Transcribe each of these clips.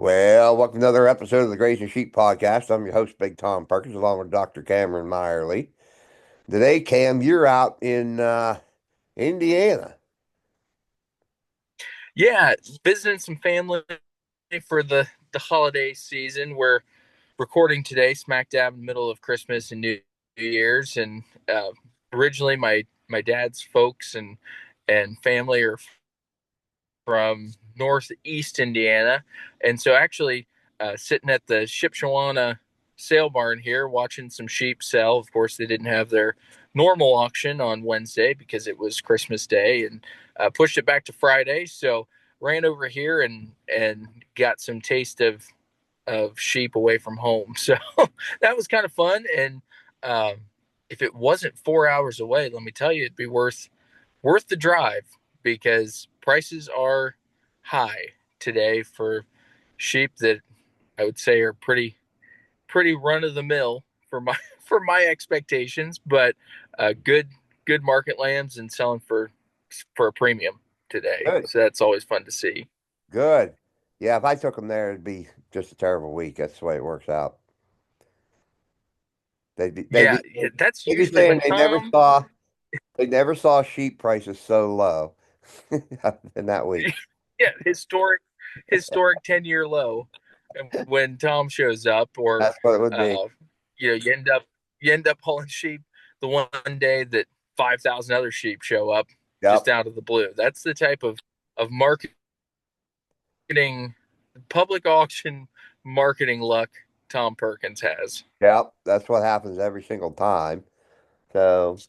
Well, welcome to another episode of the Grazing Sheep Podcast. I'm your host, Big Tom Perkins, along with Dr. Cameron Meyerly. Today, Cam, you're out in Indiana. Yeah, visiting some family for the holiday season. We're recording today, smack dab in the middle of Christmas and New Year's. And originally, my dad's folks and family are from northeast Indiana, and so actually sitting at the Shipshawana sale barn here, watching some sheep sell. Of course, they didn't have their normal auction on Wednesday because it was Christmas Day, and pushed it back to Friday. So ran over here and got some taste of sheep away from home. So that was kind of fun. And if it wasn't 4 hours away, let me tell you, it'd be worth the drive because prices are high today for sheep that I would say are pretty run of the mill for my for my expectations, but good market lambs and selling for a premium today. Good. So that's always fun to see. Good. Yeah, if I took them there, it'd be just a terrible week. That's the way it works out. They'd be, they'd Yeah, be, that's they'd be usually saying when Tom. they never saw sheep prices so low in that week. Yeah, historic 10-year low. And when Tom shows up, or That's what it would be. uh, you end up hauling sheep the one day that 5,000 other sheep show up just Yep. out of the blue. That's the type of marketing, public auction marketing luck Tom Perkins has. Yep. That's what happens every single time. So,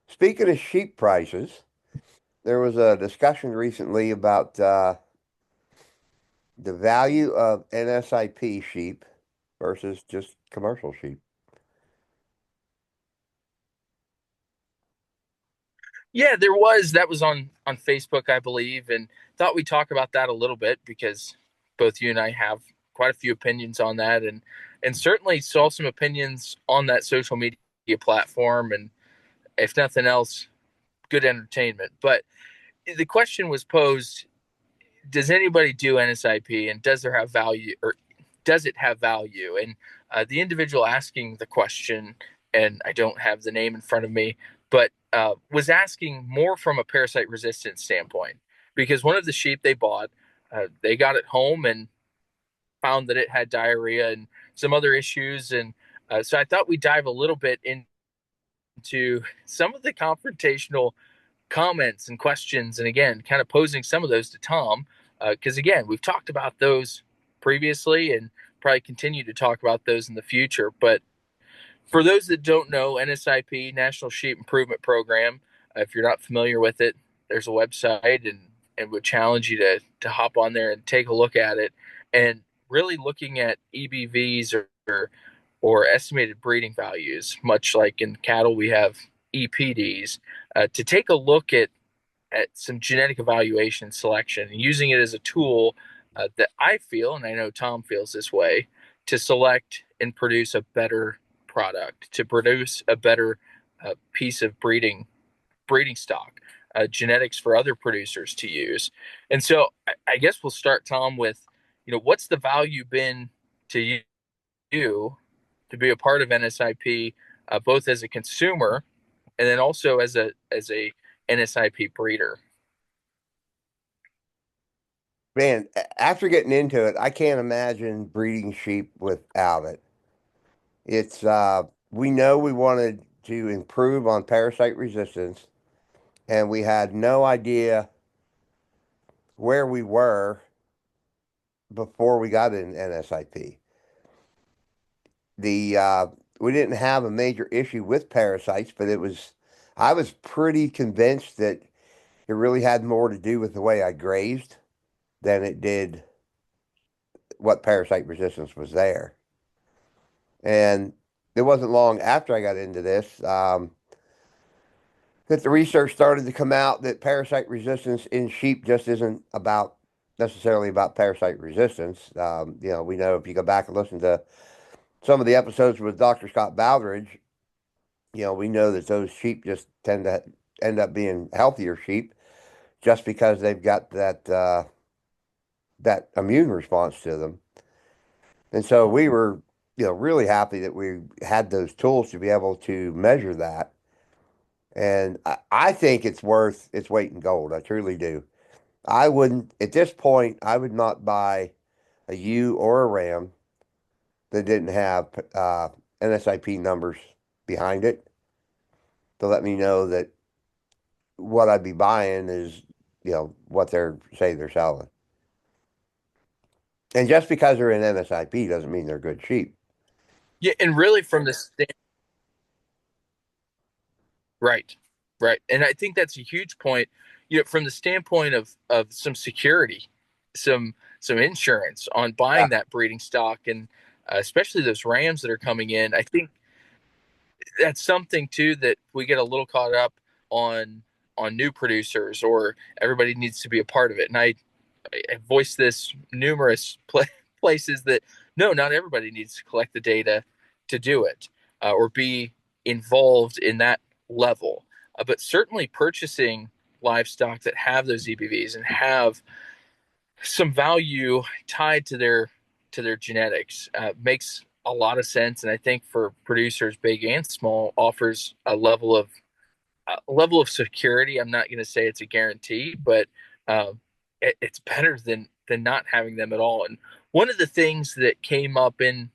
speaking of sheep prices, there was a discussion recently about the value of NSIP sheep versus just commercial sheep. Yeah, there was that was on Facebook, I believe, and thought we'd talk about that a little bit because both you and I have quite a few opinions on that, and certainly saw some opinions on that social media platform, and if nothing else, good entertainment. But the question was posed: does anybody do NSIP, and does there have value, or does it have value? And the individual asking the question, and I don't have the name in front of me, but was asking more from a parasite resistance standpoint because one of the sheep they bought, they got it home and found that it had diarrhea and some other issues, and so I thought we'd dive a little bit into some of the confrontational comments and questions, and again, kind of posing some of those to Tom, because again, we've talked about those previously and probably continue to talk about those in the future. But for those that don't know, NSIP, National Sheep Improvement Program, if you're not familiar with it, there's a website, and would challenge you to hop on there and take a look at it, and really looking at EBVs or estimated breeding values, much like in cattle we have EPDs, to take a look at some genetic evaluation selection and using it as a tool that I feel, and I know Tom feels this way, to select and produce a better product, to produce a better piece of breeding stock, genetics for other producers to use. And so I guess we'll start, Tom, with what's the value been to you to be a part of NSIP, both as a consumer and then also as a NSIP breeder. Man, after getting into it, I can't imagine breeding sheep without it. It's we know we wanted to improve on parasite resistance, and we had no idea where we were before we got in NSIP. The We didn't have a major issue with parasites, but I was pretty convinced that it really had more to do with the way I grazed than it did what parasite resistance was there. And it wasn't long after I got into this that the research started to come out that parasite resistance in sheep just isn't about necessarily about parasite resistance. We know if you go back and listen to some of the episodes with Dr. Scott Baldridge, we know that those sheep just tend to end up being healthier sheep just because they've got that immune response to them. And so we were, really happy that we had those tools to be able to measure that. And I think it's worth its weight in gold. I truly do. I wouldn't, at this point, I would not buy a ewe or a ram that didn't have NSIP numbers behind it to let me know that what I'd be buying is, what they're say they're selling. And just because they're in NSIP doesn't mean they're good sheep. Yeah, and really from the right, right, and I think that's a huge point. From the standpoint of some security, some insurance on Yeah. buying that breeding stock, and especially those rams that are coming in. I think that's something too that we get a little caught up on new producers, or everybody needs to be a part of it. And I voiced this numerous places that no, not everybody needs to collect the data to do it, or be involved in that level. But certainly purchasing livestock that have those EBVs and have some value tied to their genetics makes a lot of sense, and I think for producers big and small offers a level of security. I'm not going to say it's a guarantee, but it's better than not having them at all. And one of the things that came up in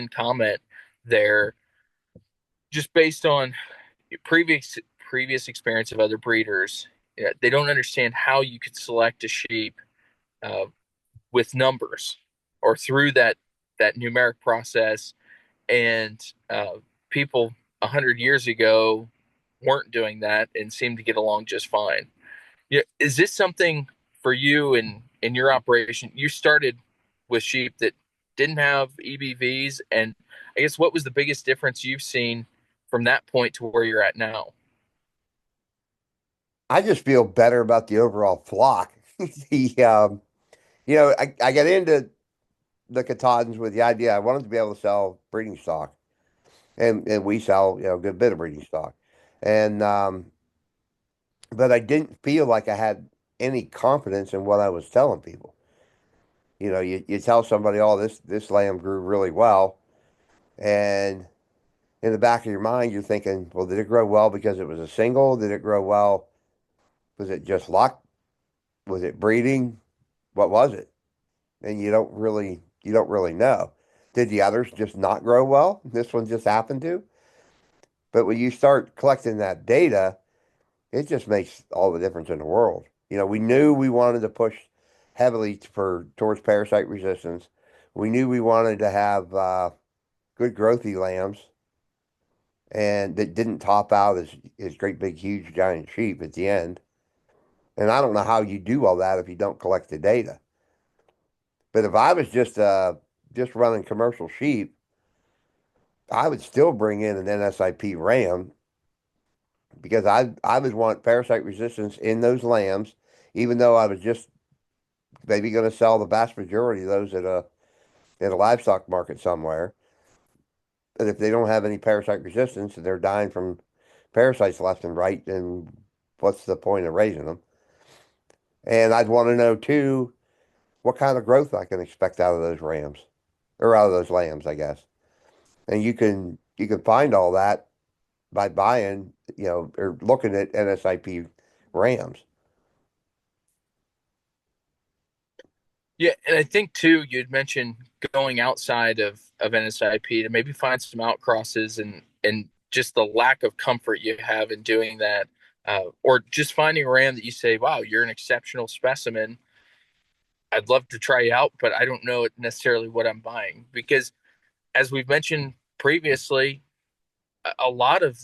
comment there, just based on previous experience of other breeders, they don't understand how you could select a sheep uh, with numbers or through that numeric process, and people 100 years ago weren't doing that and seemed to get along just fine. Yeah, is this something for you in your operation? You started with sheep that didn't have EBVs, and I guess what was the biggest difference you've seen from that point to where you're at now? I just feel better about the overall flock. The I got into the Katahdins with the idea I wanted to be able to sell breeding stock, and we sell a good bit of breeding stock, and but I didn't feel like I had any confidence in what I was telling people. You tell somebody, oh, this lamb grew really well, and in the back of your mind, you're thinking, well, did it grow well because it was a single? Did it grow well? Was it just luck? Was it breeding? What was it? And you don't really know. Did the others just not grow well? This one just happened to. But when you start collecting that data, it just makes all the difference in the world. We knew we wanted to push heavily towards parasite resistance. We knew we wanted to have good growthy lambs and that didn't top out as great big huge giant sheep at the end. And I don't know how you do all that if you don't collect the data. But if I was just running commercial sheep, I would still bring in an NSIP ram because I would want parasite resistance in those lambs, even though I was just maybe going to sell the vast majority of those at a livestock market somewhere. But if they don't have any parasite resistance and they're dying from parasites left and right, then what's the point of raising them? And I'd want to know too what kind of growth I can expect out of those rams or out of those lambs, I guess. And you can find all that by buying, or looking at NSIP rams. Yeah, and I think too, you'd mentioned going outside of NSIP to maybe find some outcrosses, and just the lack of comfort you have in doing that, or just finding a ram that you say, "Wow, you're an exceptional specimen. I'd love to try you out, but I don't know necessarily what I'm buying." Because as we've mentioned previously, a lot of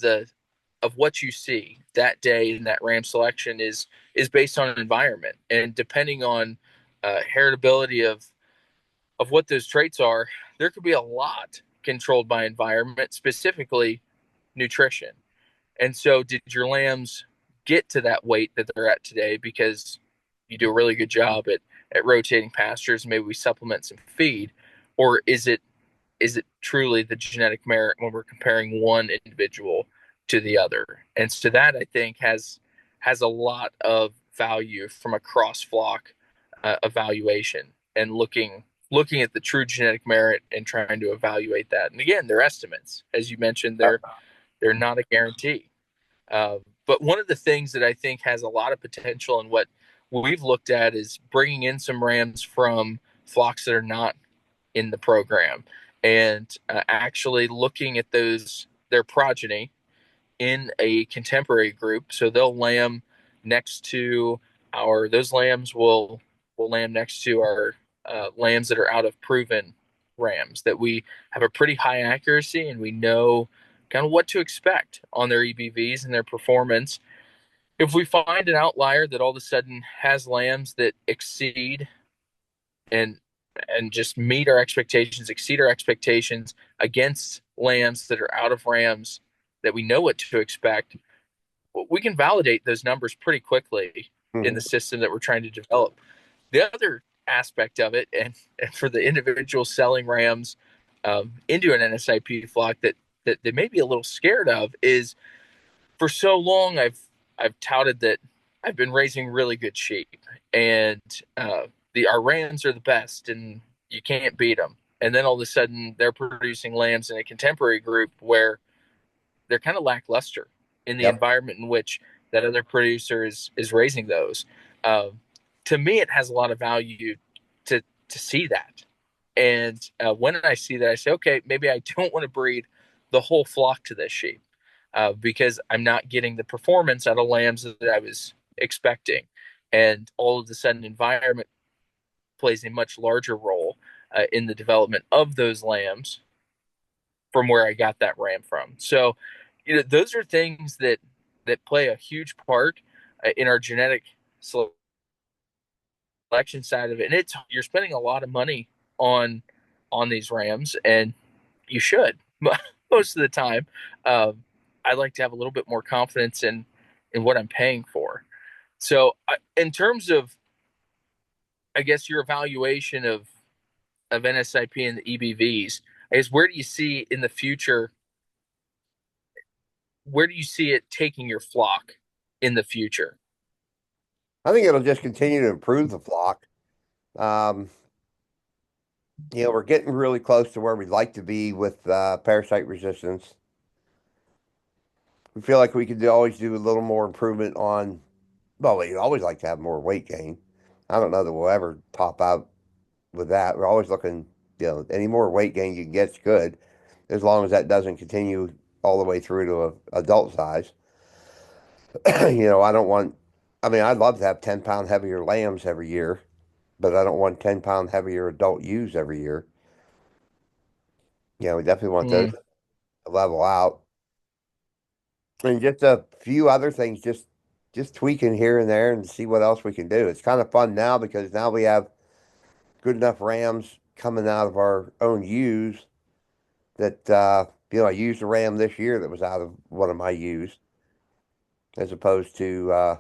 what you see that day in that ram selection is based on environment, and depending on heritability of what those traits are, there could be a lot controlled by environment, specifically nutrition. And so, did your lambs get to that weight that they're at today because you do a really good job at rotating pastures? Maybe we supplement some feed, or is it truly the genetic merit when we're comparing one individual to the other? And so that I think has a lot of value from a cross flock evaluation and looking looking at the true genetic merit and trying to evaluate that. And again, they're estimates, as you mentioned. They're not a guarantee. But one of the things that I think has a lot of potential and what we've looked at is bringing in some rams from flocks that are not in the program and actually looking at their progeny in a contemporary group. So they'll lamb next to those lambs will lamb next to our lambs that are out of proven rams that we have a pretty high accuracy and we know kind of what to expect on their EBVs and their performance. If we find an outlier that all of a sudden has lambs that exceed and just meet our expectations, exceed our expectations against lambs that are out of rams that we know what to expect, we can validate those numbers pretty quickly in the Mhm. system that we're trying to develop. The other aspect of it, and for the individual selling rams into an NSIP flock that they may be a little scared of, is for so long I've touted that I've been raising really good sheep, and our rams are the best, and you can't beat them. And then all of a sudden, they're producing lambs in a contemporary group where they're kind of lackluster in the Yep. environment in which that other producer is raising those. Um, to me, it has a lot of value to see that. And when I see that, I say, okay, maybe I don't want to breed the whole flock to this sheep because I'm not getting the performance out of lambs that I was expecting. And all of a sudden, environment plays a much larger role in the development of those lambs from where I got that ram from. So, those are things that play a huge part in our genetic selection side of it. And you're spending a lot of money on these rams, and you should most of the time. I like to have a little bit more confidence in what I'm paying for. So, in terms of, I guess, your evaluation of NSIP and the EBVs, I guess where do you see in the future where do you see it taking your flock in the future? I think it'll just continue to improve the flock. Um, we're getting really close to where we'd like to be with parasite resistance. We feel like we could always do a little more improvement on, well, we always like to have more weight gain. I don't know that we'll ever top out with that. We're always looking, any more weight gain you can get's good, as long as that doesn't continue all the way through to adult size. I don't want, I mean, I'd love to have 10-pound heavier lambs every year, but I don't want 10-pound heavier adult ewes every year. We definitely want those Mm, to level out. And just a few other things, just tweaking here and there and see what else we can do. It's kind of fun now because now we have good enough rams coming out of our own ewes that I used a ram this year that was out of one of my ewes, as opposed to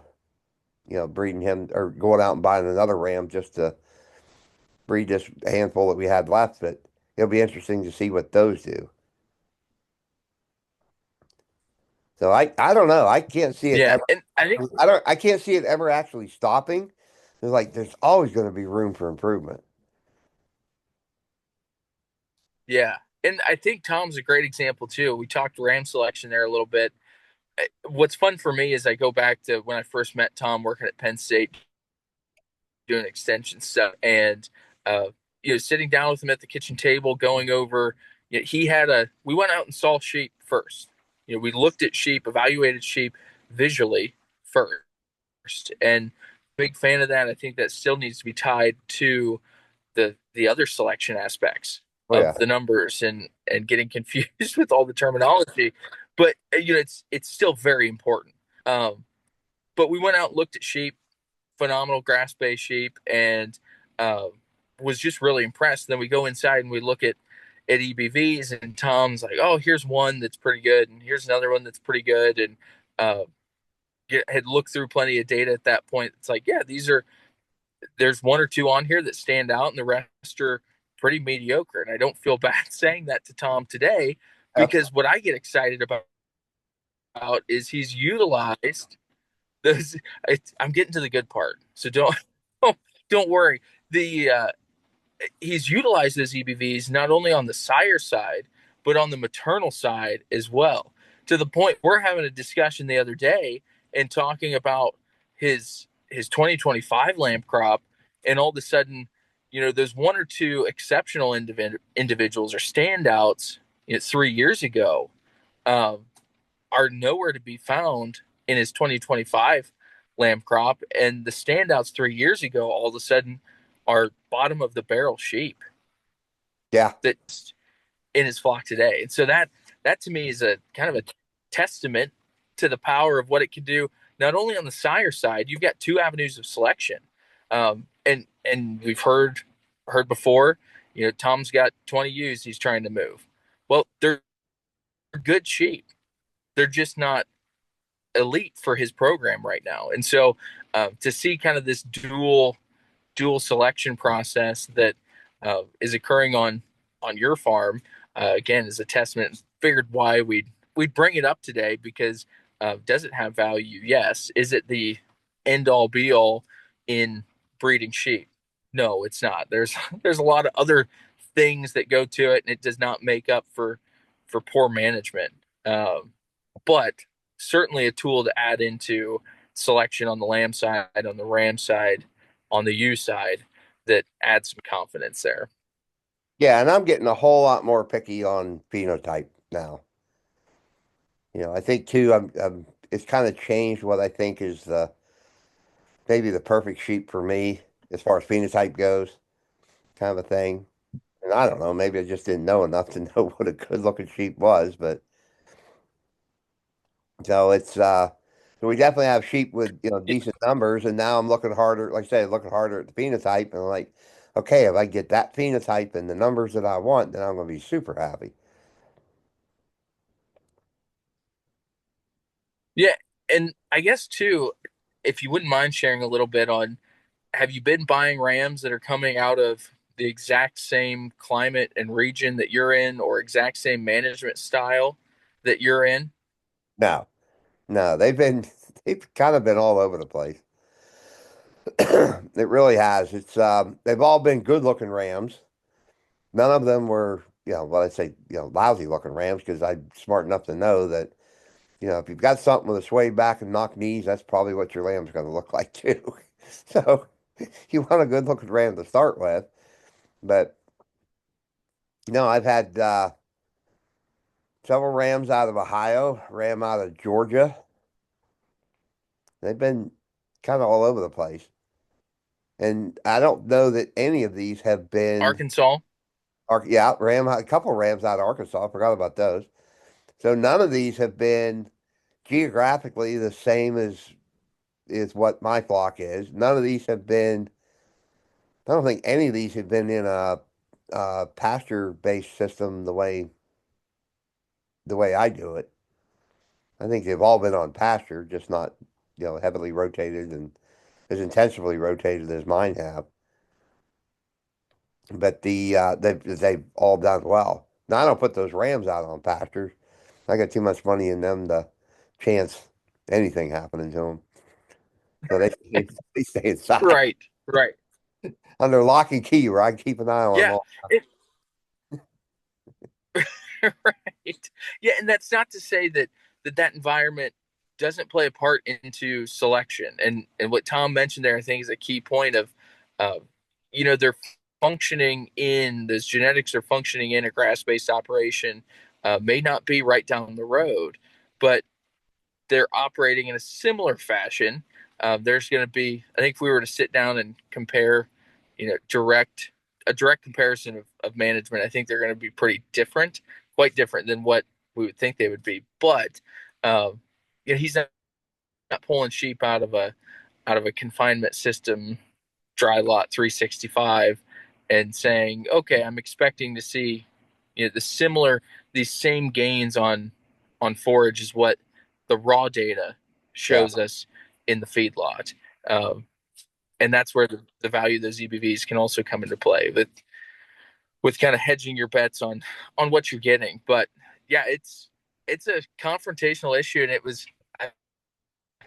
breeding him or going out and buying another ram just to breed this handful that we had left. But it'll be interesting to see what those do. So I don't know. I can't see it yeah, ever. and I think I can't see it ever actually stopping. There's always going to be room for improvement. yeah, and I think Tom's a great example too. We talked ram selection there a little bit. What's fun for me is I go back to when I first met Tom working at Penn State doing extension stuff, and uh, sitting down with him at the kitchen table, going over. We went out and saw sheep first. We looked at sheep, evaluated sheep visually first, and big fan of that. I think that still needs to be tied to the other selection aspects Oh of yeah. the numbers and getting confused with all the terminology. But it's still very important. Um, but we went out and looked at sheep, phenomenal grass based sheep, and uh, was just really impressed. And then we go inside and we look at EBVs, and Tom's like, "Oh, here's one that's pretty good, and here's another one that's pretty good," and uh, had looked through plenty of data at that point. It's like, yeah, there's one or two on here that stand out, and the rest are pretty mediocre. And I don't feel bad saying that to Tom today That's because what I get excited about is he's utilized those. I'm getting to the good part, so don't don't worry. The he's utilized those EBVs not only on the sire side, but on the maternal side as well. To the point we're having a discussion the other day and talking about his 2025 lamb crop, and all of a sudden, those one or two exceptional individuals or standouts, 3 years ago, um, are nowhere to be found in his 2025 lamb crop, and the standouts 3 years ago all of a sudden are bottom of the barrel sheep Yeah. that's in his flock today. And so that to me is a kind of a testament to the power of what it can do. Not only on the sire side, you've got two avenues of selection, and we've heard before. Tom's got 20 ewes he's trying to move. Well, they're good sheep. They're just not elite for his program right now. And so to see kind of this dual selection process that is occurring on your farm, again, is a testament. Figured why we'd bring it up today, because does it have value? Yes. Is it the end all be all in breeding sheep? No, it's not. There's a lot of other things that go to it, and it does not make up for poor management. But certainly a tool to add into selection on the lamb side, on the ram side, on the ewe side, that adds some confidence there. Yeah, and I'm getting a whole lot more picky on phenotype now. I think too, it's kind of changed what I think is maybe the perfect sheep for me as far as phenotype goes, kind of a thing. And I don't know, maybe I just didn't know enough to know what a good looking sheep was, but so so we definitely have sheep with, decent numbers, and now I'm looking harder, like I said, looking harder at the phenotype, and I'm like, okay, if I get that phenotype and the numbers that I want, then I'm gonna be super happy. Yeah, and I guess too, if you wouldn't mind sharing a little bit on, have you been buying rams that are coming out of the exact same climate and region that you're in, or exact same management style that you're in? No, no, they've kind of been all over the place. It really has. They've all been good looking rams. None of them were, well, I'd say, lousy looking rams, because I'm smart enough to know that, if you've got something with a sway back and knock knees, that's probably what your lamb's going to look like too. So you want a good looking ram to start with. But no, I've had several rams out of Ohio, ram out of Georgia. They've been kind of all over the place. And I don't know that any of these have been, Arkansas. yeah, a couple rams out of Arkansas. I forgot about those. So none of these have been geographically the same as what my flock is. None of these have been. I don't think any of these have been in a pasture-based system the way I do it. I think they've all been on pasture, just not heavily rotated and as intensively rotated as mine have. But they've all done well. Now I don't put those rams out on pastures. I got too much money in them to chance anything happening to them. So they stay inside Right, right. under lock and key, where I can keep an eye on them Yeah. all. It, right. Yeah, and that's not to say that environment doesn't play a part into selection. And what Tom mentioned there, I think, is a key point of, uh, they're functioning in those genetics are functioning in a grass based operation, may not be right down the road, but they're operating in a similar fashion. There's going to be, I think, if we were to sit down and compare, a direct comparison of management, I think they're going to be pretty different, quite different than what we would think they would be. But he's not pulling sheep out of a confinement system, dry lot 365, and saying, okay, I'm expecting to see these same gains on forage is what the raw data Yeah. shows us in the feedlot. Um, and that's where the value of those EBVs can also come into play with kind of hedging your bets on what you're getting. But yeah, it's a confrontational issue, and I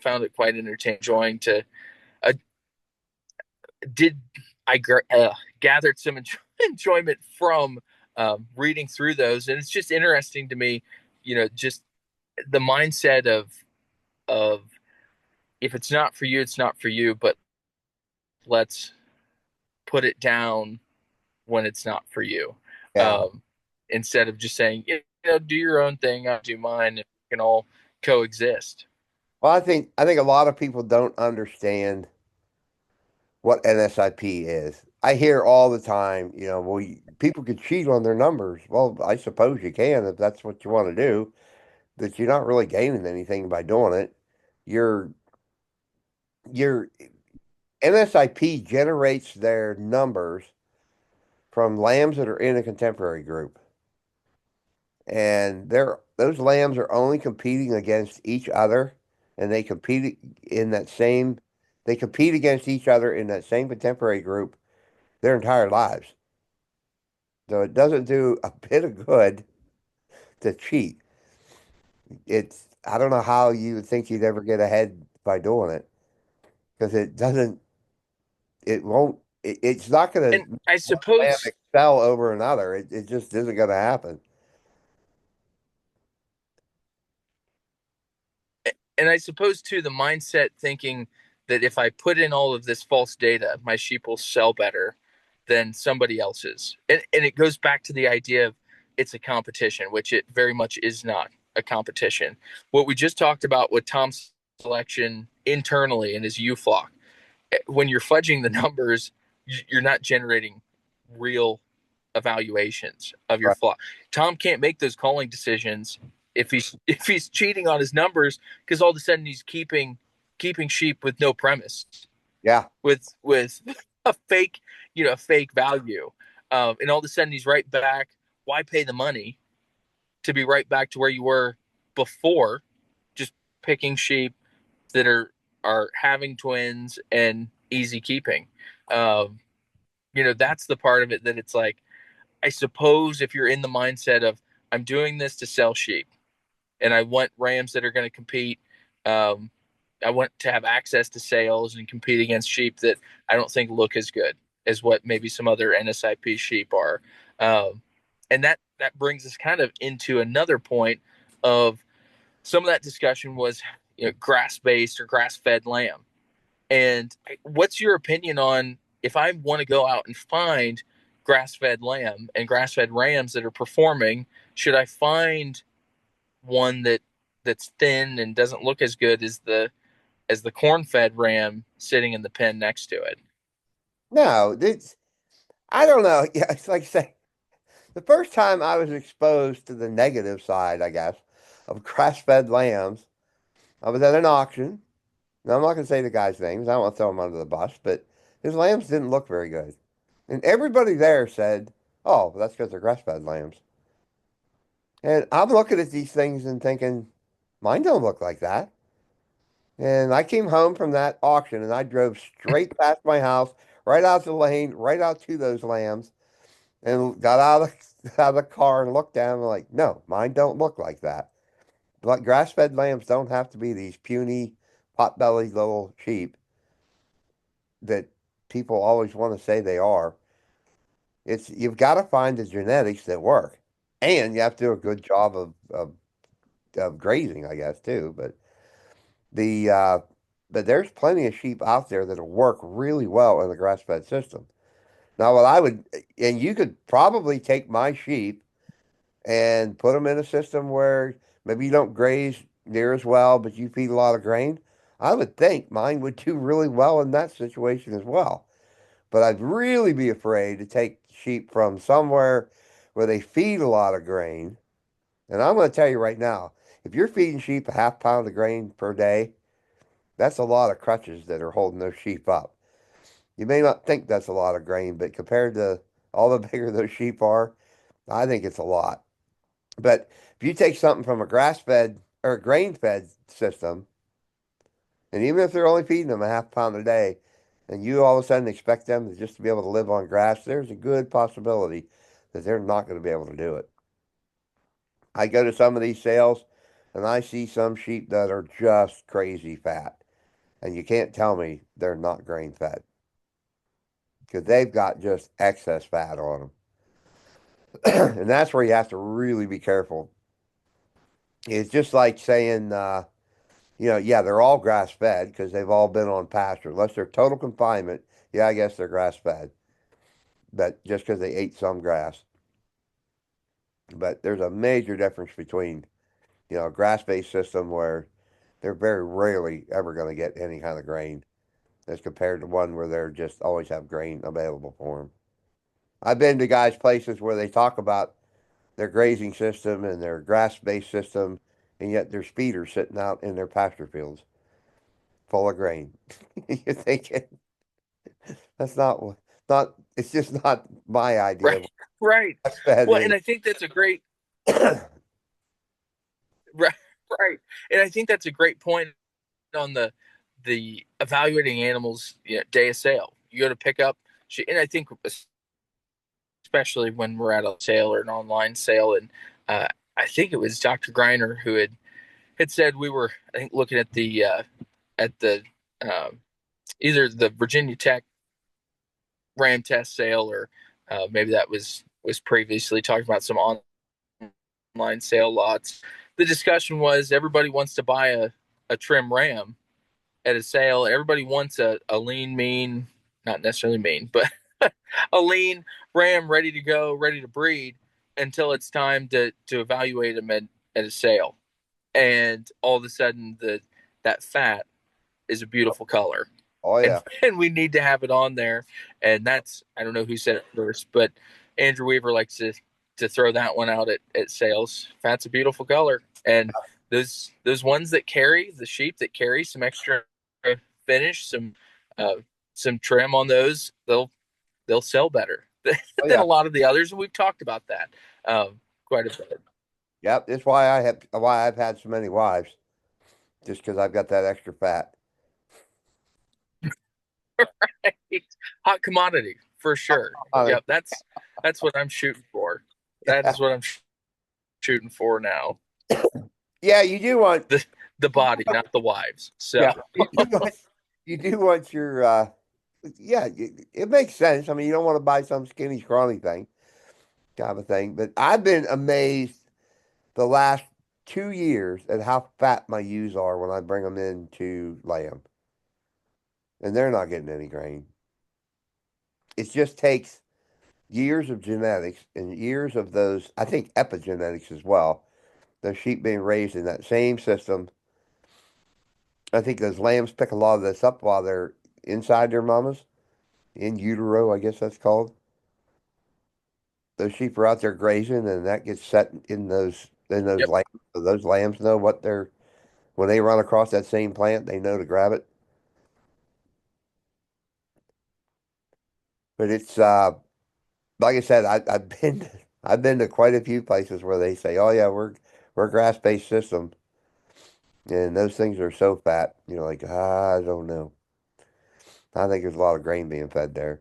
found it quite entertaining to uh, did I gathered some enjoyment from reading through those, and it's just interesting to me, just the mindset of if it's not for you, it's not for you, but let's put it down when it's not for you. Yeah. Um, Instead of just saying, do your own thing, I'll do mine, and we can all coexist. Well, I think a lot of people don't understand what NSIP is. I hear all the time, well, people could cheat on their numbers. Well, I suppose you can if that's what you want to do, that you're not really gaining anything by doing it. Your your NSIP generates their numbers from lambs that are in a contemporary group. And those lambs are only competing against each other, and in that same they compete against each other in that same contemporary group their entire lives. So it doesn't do a bit of good to cheat. I don't know how you would think you'd ever get ahead by doing it, because it won't, it's not going And to I one lamb suppose excel over another. It just isn't going to happen. and I suppose too the mindset thinking that if I put in all of this false data, my sheep will sell better than somebody else's. And it goes back to the idea of it's a competition, which it very much is not a competition. What we just talked about with Tom's selection internally in his U flock, when you're fudging the numbers, you're not generating real evaluations of your Right. flock. Tom can't make those calling decisions if he's cheating on his numbers because all of a sudden he's keeping sheep with no premise, Yeah. with a fake fake value, and all of a sudden he's right back. Why pay the money to be right back to where you were before, just picking sheep that are having twins and easy keeping? Um, that's the part of it that it's like, I suppose if you're in the mindset of I'm doing this to sell sheep and I want rams that are going to compete, um, I want to have access to sales and compete against sheep that I don't think look as good as what maybe some other NSIP sheep are. Um, and that brings us kind of into another point of some of that discussion was grass based or grass fed lamb. And what's your opinion on if I want to go out and find grass fed lamb and grass fed rams that are performing, should I find one that's thin and doesn't look as good as the corn fed ram sitting in the pen next to it? No, I don't know. Yeah, it's like say the first time I was exposed to the negative side, I guess, of grass-fed lambs, I was at an auction. Now, I'm not going to say the guy's names. I don't want to throw him under the bus, but his lambs didn't look very good. And everybody there said, oh, well, that's because they're grass-fed lambs. And I'm looking at these things and thinking, mine don't look like that. And I came home from that auction and I drove straight past my house, right out the lane, right out to those lambs, and got out of the car and looked down and like, no, mine don't look like that. Like grass-fed lambs don't have to be these puny, pot-bellied little sheep that people always want to say they are. You've got to find the genetics that work, and you have to do a good job of grazing, I guess, too. The but there's plenty of sheep out there that'll work really well in the grass-fed system. Now, what I would, and you could probably take my sheep and put them in a system where maybe you don't graze near as well, but you feed a lot of grain. I would think mine would do really well in that situation as well. But I'd really be afraid to take sheep from somewhere where they feed a lot of grain. And I'm going to tell you right now, if you're feeding sheep a half pound of grain per day, that's a lot of crutches that are holding those sheep up. You may not think that's a lot of grain, but compared to all the bigger those sheep are, I think it's a lot. But if you take something from a grass-fed or a grain-fed system, and even if they're only feeding them a half pound a day, and you all of a sudden expect them to just to be able to live on grass, there's a good possibility that they're not going to be able to do it. I go to some of these sales and I see some sheep that are just crazy fat, and you can't tell me they're not grain fed. because they've got just excess fat on them. And that's where you have to really be careful. It's just like saying, yeah, they're all grass fed because they've all been on pasture. Unless they're total confinement, yeah, I guess they're grass fed, but just because they ate some grass. But there's a major difference between, a grass-based system where they're very rarely ever going to get any kind of grain as compared to one where they're just always have grain available for them. I've been to guys' places where they talk about their grazing system and their grass-based system, and yet there's feeders sitting out in their pasture fields full of grain. You're thinking that's not. It's just not my idea Right, of what right. grass-fed Well, is. and I think that's a great right, right, and I think that's a great point on the evaluating animals, day of sale. You go to pick up, and I think especially when we're at a sale or an online sale, and uh, I think it was Dr. Greiner who had said we were, I think, looking at the um, either the Virginia Tech Ram test sale or maybe that was previously talking about some online sale lots. The discussion was everybody wants to buy a trim Ram at a sale. Everybody wants a lean, mean, not necessarily mean, but a lean Ram ready to go, ready to breed until it's time to evaluate them at a sale. And all of a sudden, that fat is a beautiful color. Oh And, yeah, and we need to have it on there. And that's, I don't know who said it first, but Andrew Weaver likes to throw that one out at sales. Fat's a beautiful color. And those ones that carry, the sheep that carry some extra finish, uh, some trim on those, they'll sell better oh than yeah, a lot of the others. And we've talked about that quite a bit. yep. That's why I've had so many wives, just because I've got that extra fat. Hot commodity for sure. Uh, Yep, that's what I'm shooting for. That yeah, is what I'm shooting for now. yeah. You do want, The the body, not the wives. So yeah, you do want your, yeah. It makes sense. I mean, you don't want to buy some skinny, scrawny thing, kind of thing. But I've been amazed the last 2 years at how fat my ewes are when I bring them in to lay them, and they're not getting any grain. It just takes years of genetics and years of those, I think epigenetics as well. Those sheep being raised in that same system. I think those lambs pick a lot of this up while they're inside their mamas, in utero, I guess that's called. Those sheep are out there grazing, and that gets set in those yep. lambs. So those lambs know what they're when they run across that same plant, they know to grab it. But it's like I said, I've been I've been to quite a few places where they say, "Oh yeah, we're a grass-based system," and those things are so fat. You're like, I don't know. I think there's a lot of grain being fed there.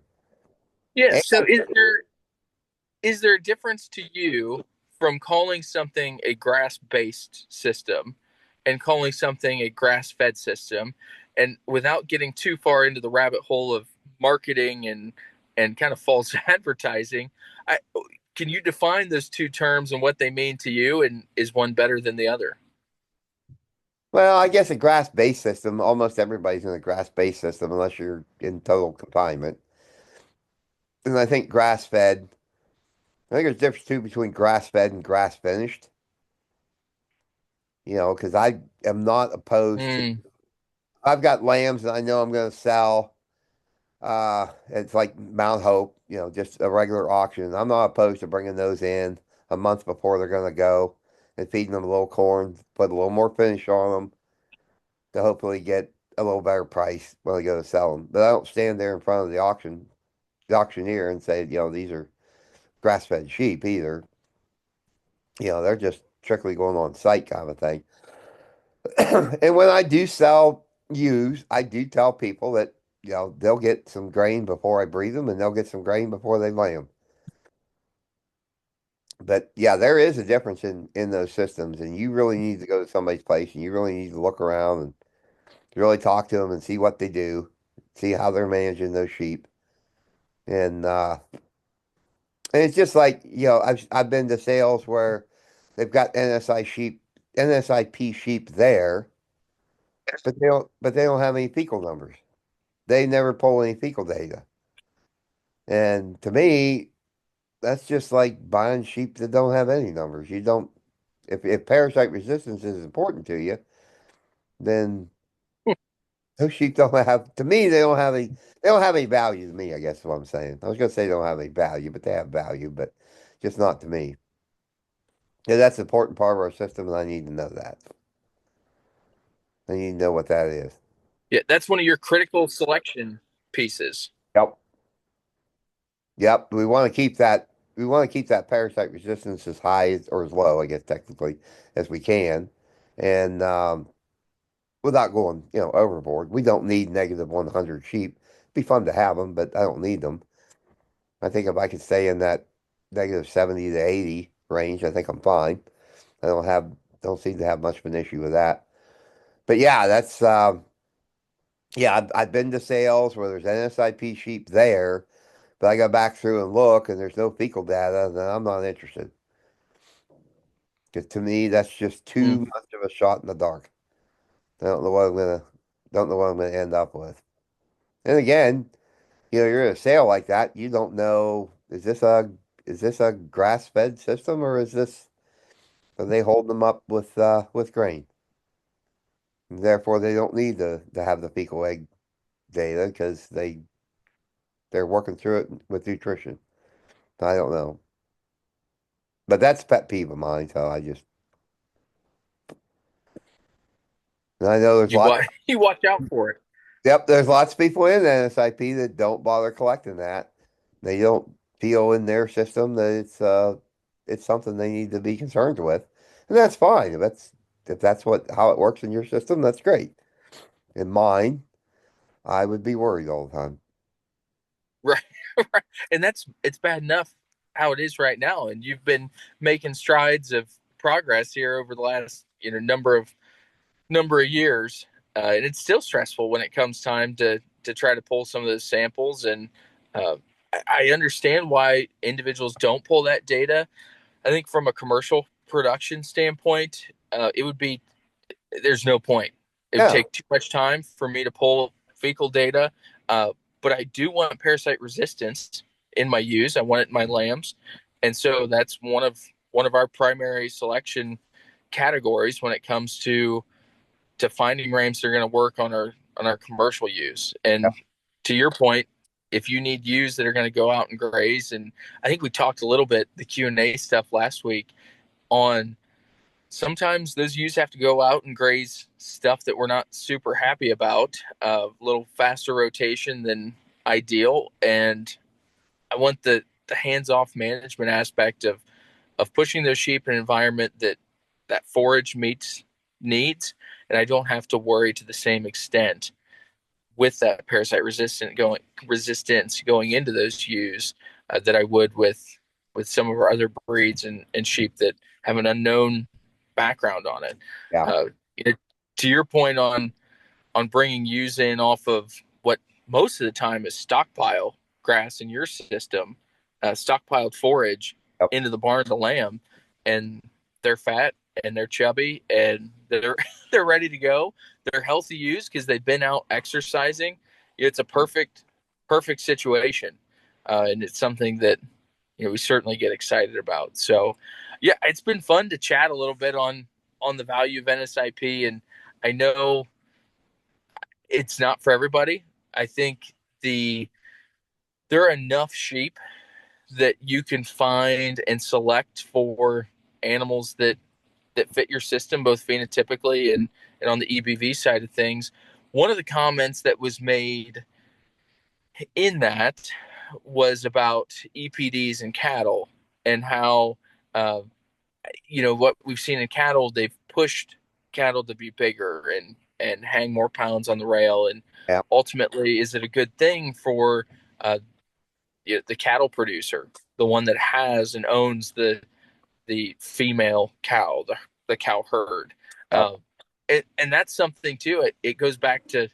Yeah. And, So is there a difference to you from calling something a grass based system and calling something a grass fed system, and without getting too far into the rabbit hole of marketing and kind of false advertising, I, can you define those two terms and what they mean to you, and is one better than the other? well, I guess a grass-based system, almost everybody's in a grass-based system unless you're in total confinement. And I think grass-fed, I think there's a difference too between grass-fed and grass-finished. Because I am not opposed to. Mm, I've got lambs that I know I'm going to sell. It's like Mount Hope, just a regular auction. I'm not opposed to bringing those in a month before they're going to go and feeding them a little corn, put a little more finish on them to hopefully get a little better price when I go to sell them. But I don't stand there in front of the auctioneer and say, these are grass-fed sheep either. They're just strictly going on site kind of thing. And when I do sell ewes, I do tell people that, they'll get some grain before I breed them and they'll get some grain before they lay them. But yeah, there is a difference in those systems, and you really need to go to somebody's place and you really need to look around and really talk to them and see what they do, see how they're managing those sheep. And it's just like, I've been to sales where they've got NSIP sheep there, but they don't have any fecal numbers. They never pull any fecal data. And to me, that's just like buying sheep that don't have any numbers. You don't if parasite resistance is important to you, then those sheep don't have to me, they don't have any value to me, I guess is what I'm saying. I was gonna say they don't have any value, but they have value, but just not to me. Yeah, that's an important part of our system, and I need to know that. I need to know what that is. Yeah, that's one of your critical selection pieces. Yep. Yep. We want to keep that parasite resistance as high or as low, I guess technically, as we can. And without going, overboard. We don't need negative 100 sheep. It'd be fun to have them, but I don't need them. I think if I could stay in that negative 70 to 80 range, I think I'm fine. I don't seem to have much of an issue with that. But yeah, I've been to sales where there's NSIP sheep there, but I go back through and look and there's no fecal data, then I'm not interested. Because to me, that's just too Mm. much of a shot in the dark. I don't know what I'm gonna end up with. And again, you're in a sale like that, you don't know, is this a grass-fed system or are they holding them up with grain? And therefore, they don't need to have the fecal egg data because they're working through it with nutrition. I don't know. But that's a pet peeve of mine, so and I know there's You lots watch, you watch out for it. yep, there's lots of people in NSIP that don't bother collecting that. They don't feel in their system that it's something they need to be concerned with. And that's fine. If that's how it works in your system, that's great. In mine, I would be worried all the time. Right. Right. And it's bad enough how it is right now. And you've been making strides of progress here over the last, number of years. And it's still stressful when it comes time to try to pull some of those samples. And I understand why individuals don't pull that data. I think from a commercial production standpoint, it would be there's no point. It would Yeah, take too much time for me to pull fecal data. Uh, but I do want parasite resistance in my ewes. I want it in my lambs, and so that's one of our primary selection categories when it comes to finding rams that are going to work on our commercial ewes. yeah, And to your point, if you need ewes that are going to go out and graze, and I think we talked a little bit the Q&A stuff last week on sometimes those ewes have to go out and graze stuff that we're not super happy about, a little faster rotation than ideal. And I want the hands-off management aspect of pushing those sheep in an environment that forage meets needs, and I don't have to worry to the same extent with that parasite resistance going into those ewes that I would with some of our other breeds and sheep that have an unknown background on it. yeah, Uh, you know, to your point on bringing ewes in off of what most of the time is stockpile grass in your system, stockpiled forage yep, into the barn to lamb, and they're fat and they're chubby and they're they're ready to go. They're healthy ewes because they've been out exercising. It's a perfect situation, and it's something that we certainly get excited about. So, yeah, it's been fun to chat a little bit on the value of NSIP, and I know it's not for everybody. I think there are enough sheep that you can find and select for animals that fit your system, both phenotypically and on the EBV side of things. One of the comments that was made in that was about EPDs and cattle and how uh, what we've seen in cattle, they've pushed cattle to be bigger and hang more pounds on the rail, and yeah, ultimately, is it a good thing for uh, the cattle producer, the one that has and owns the female cow, the cow herd? yep, Uh, and that's something too. It goes back to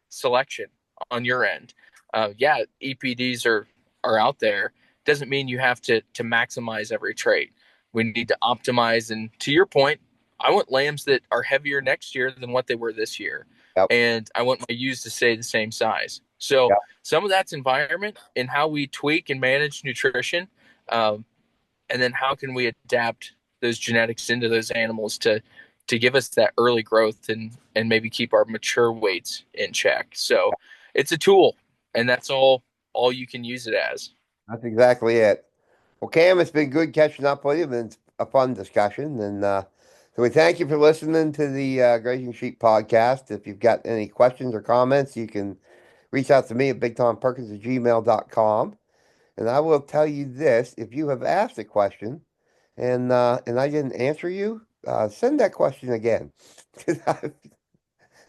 selection on your end. Yeah, EPDs are are out there doesn't mean you have to maximize every trait. We need to optimize. And to your point, I want lambs that are heavier next year than what they were this year. Yep. And I want my ewes to stay the same size. So Yep. some of that's environment and how we tweak and manage nutrition. Um, and then how can we adapt those genetics into those animals to give us that early growth and maybe keep our mature weights in check. So it's a tool, and that's all you can use it as. That's exactly it. Well, Cam, it's been good catching up with you. It's been a fun discussion. And so we thank you for listening to the Grazing Sheep podcast. If you've got any questions or comments, you can reach out to me at bigtomperkins@gmail.com. And I will tell you this, if you have asked a question and I didn't answer you, send that question again. 'Cause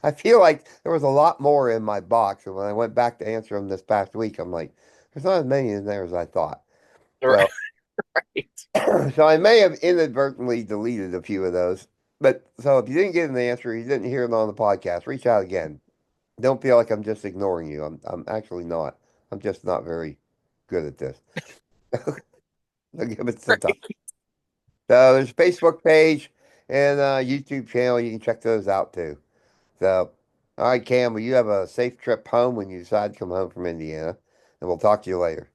I feel like there was a lot more in my box. And when I went back to answer them this past week, I'm like, there's not as many in there as I thought. So Right. so I may have inadvertently deleted a few of those. But so if you didn't get an answer, you didn't hear it on the podcast, reach out again. Don't feel like I'm just ignoring you. I'm actually not. I'm just not very good at this. I'll give it some time. Right. So there's a Facebook page and a YouTube channel. You can check those out too. So, all right, Cam, well, you have a safe trip home when you decide to come home from Indiana, and we'll talk to you later.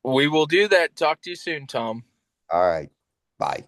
We will do that. Talk to you soon, Tom. All right. Bye.